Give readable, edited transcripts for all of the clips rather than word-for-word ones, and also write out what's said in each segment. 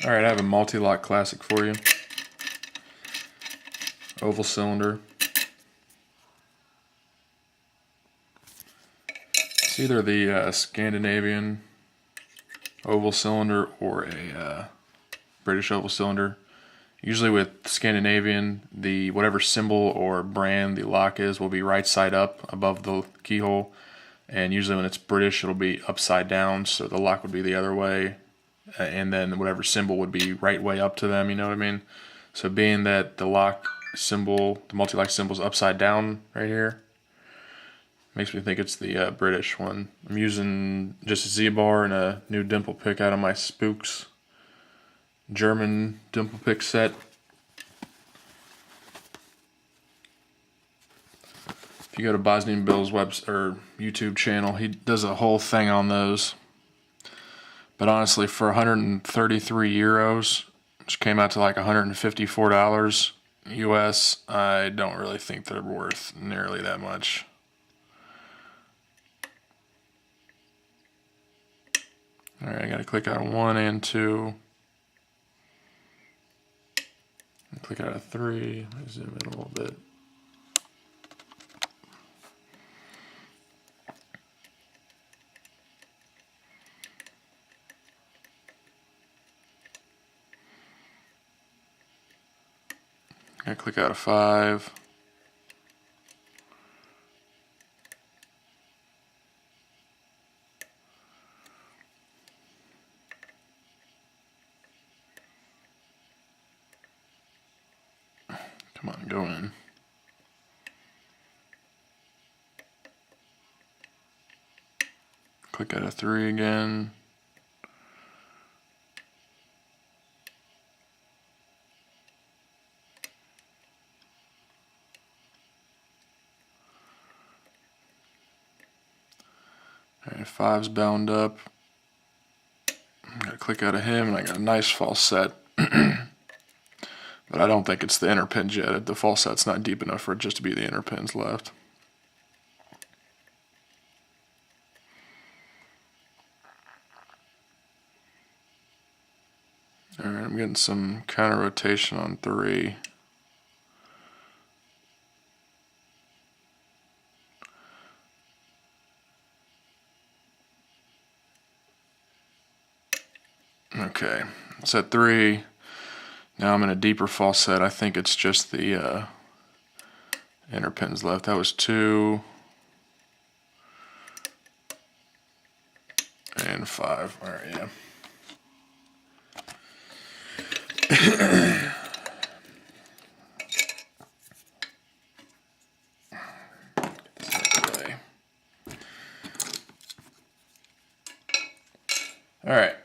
Alright, I have a multi-lock classic for you. Oval cylinder. It's either the Scandinavian oval cylinder or a British oval cylinder. Usually with Scandinavian, the whatever symbol or brand the lock is will be right side up above the keyhole. And usually when it's British, it'll be upside down, so the lock would be the other way. And then whatever symbol would be right way up to them, you know what I mean? So being that the lock symbol, the multi-lock symbol is upside down right here, makes me think it's the British one. I'm using just a Z-bar and a new dimple pick out of my Spooks German dimple pick set. If you go to Bosnian Bill's YouTube channel, he does a whole thing on those. But honestly, for 133 euros, which came out to like $154 US, I don't really think they're worth nearly that much. Alright, I gotta click out of 1 and 2. And click out of 3. Let me zoom in a little bit. I click out of 5. Come on, go in. Click out of 3 again. Alright, 5's bound up. I'm gonna click out of him, and I got a nice false set. But I don't think it's the inner pins yet. The false set's not deep enough for it just to be the inner pins left. Alright, I'm getting some counter rotation on 3. Okay, set 3. Now I'm in a deeper false set. I think it's just the inner pins left. That was 2. And 5. Alright, yeah. Alright.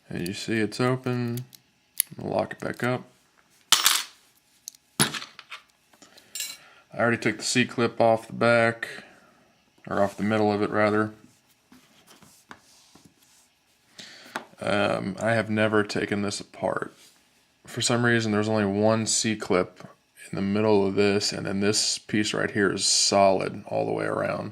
And you see it's open. I'm gonna lock it back up. I already took the C-clip off the back, or off the middle of it rather. I have never taken this apart. For some reason there's only one C-clip in the middle of this, and then this piece right here is solid all the way around.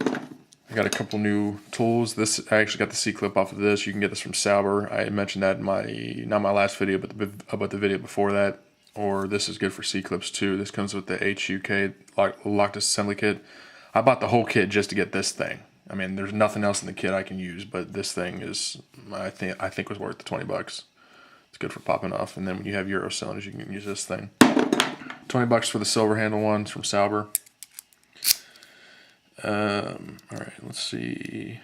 I got a couple new tools. I actually got the C-clip off of this. You can get this from Sauber. I mentioned that in not my last video, but about the video before that. Or this is good for C-clips too. This comes with the HUK locked assembly kit. I bought the whole kit just to get this thing. I mean, there's nothing else in the kit I can use, but this thing is, I think was worth the 20 bucks. It's good for popping off. And then when you have Euro cylinders, you can use this thing. 20 bucks for the silver handle ones from Sauber. Alright, let's see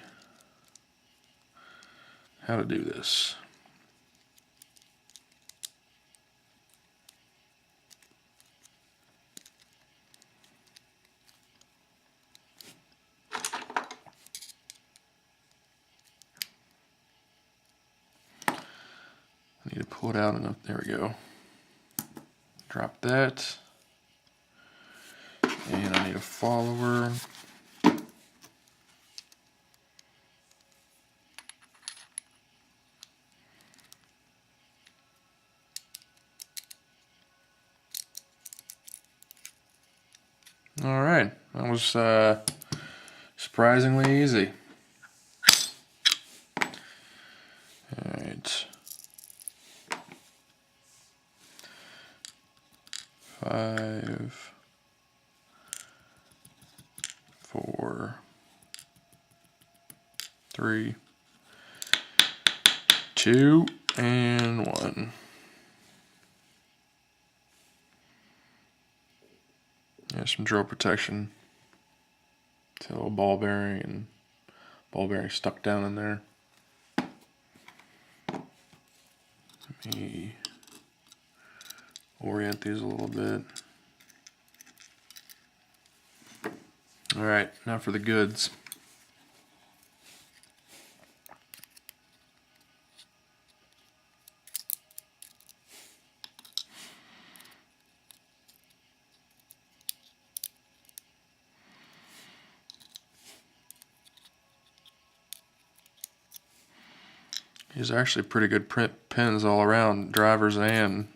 how to do this. I need to pull it out enough. There we go. Drop that. And I need a follower. Alright, that was surprisingly easy. 5, 4, 3, 2, and 1. There's some drill protection. It's a little ball bearing and ball bearing stuck down in there. Let me orient these a little bit. Alright, now for the goods. These are actually pretty good pins all around, drivers and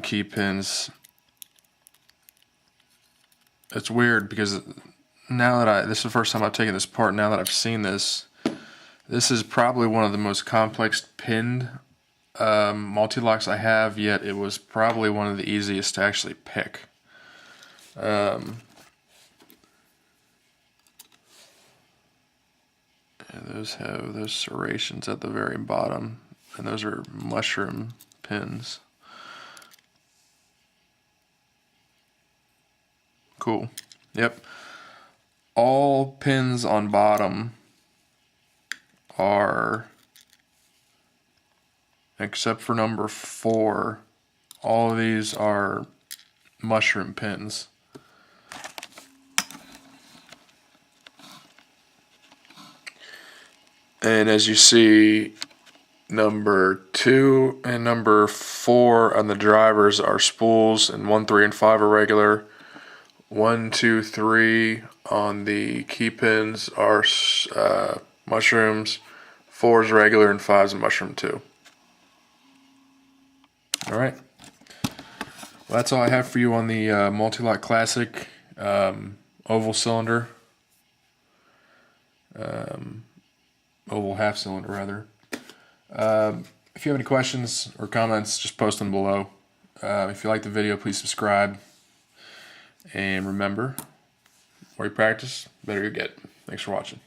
key pins. It's weird because now that this is the first time I've taken this apart, now that I've seen this is probably one of the most complex pinned multi-locks I have, yet it was probably one of the easiest to actually pick. Those have those serrations at the very bottom, and those are mushroom pins. Cool. Yep. All pins on bottom are, except for number 4, all of these are mushroom pins. And as you see, number 2 and number 4 on the drivers are spools, and 1, 3, and 5 are regular. 1, 2, 3 on the key pins are mushrooms. 4 is regular, and 5 is a mushroom too. Alright. Well, that's all I have for you on the Multi-Lock Classic oval cylinder. Oval half cylinder rather. If you have any questions or comments, just post them below. If you like the video, please subscribe. And remember, the more you practice, the better you get. Thanks for watching.